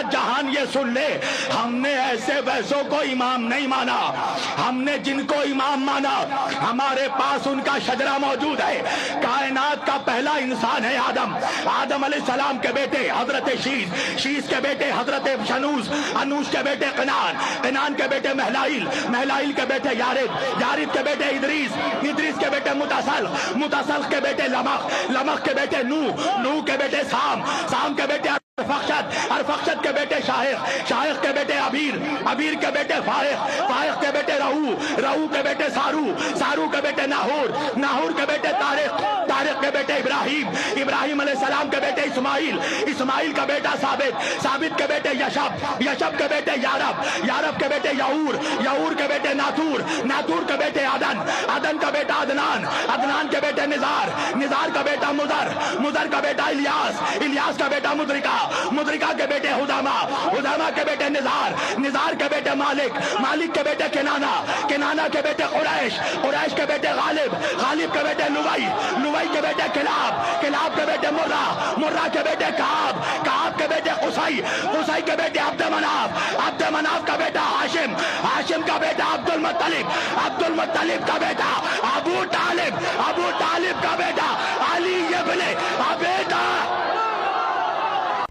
جہان یہ سن لے، ہم نے ایسے ویسوں کو امام نہیں مانا، ہم نے جن کو امام مانا ہمارے پاس ان کا شجرہ موجود ہے۔ کائنات کا پہلا انسان ہے آدم، آدم علیہ السلام کے بیٹے حضرت شیس، شیس کے بیٹے حضرت شنوس، انوش کے بیٹے قنان، قنان کے بیٹے مہلائیل، مہلائیل کے بیٹے یارد، یارد کے بیٹے ادریس، ادریس کے بیٹے متسلخ، متسلخ کے بیٹے لمخ، لمخ کے بیٹے نوح، نوح کے بیٹے سام، سام کے بیٹے ارفخشد، ارفخشد کے بیٹے شاہق، شاہق کے بیٹے ابیر، ابیر کے بیٹے فائق، فائق کے بیٹے رہو، رہو کے بیٹے سارو، سارو کے بیٹے ناہور، ناہور کے بیٹے طارق، طارق کے بیٹے ابراہیم، ابراہیم علیہ السلام کے بیٹے اسماعیل، اسماعیل کا بیٹا ثابت، ثابت کے بیٹے یشب، یشب کے بیٹے یارب، یارب کے بیٹے یعور، یعور کے بیٹے ناتور، ناتور کے بیٹے عدن، عدن کا بیٹا عدنان، عدنان کے بیٹے نزار، نزار کا بیٹا مضر، مضر کا بیٹا الیاس، الیاس کا بیٹا مدرکہ، مدرکہ کے بیٹے حدامہ، حدامہ کے بیٹے نزار، نزار کے بیٹے مالک، مالک کے بیٹے کنانہ، کنانہ کے بیٹے قریش، قریش کے بیٹے غالب، غالب کے بیٹے لوئی، لوئی کے بیٹے کلاب، کلاب کے بیٹے مرہ، مرہ کے بیٹے کعب، کعب کے بیٹے قصی، قصی کے بیٹے عبد مناف، عبد مناف کا بیٹا ہاشم، ہاشم کا بیٹا عبد المطلب، عبد المطلب کا بیٹا ابو طالب، ابو طالب کا بیٹا علی ابن ابی طالب۔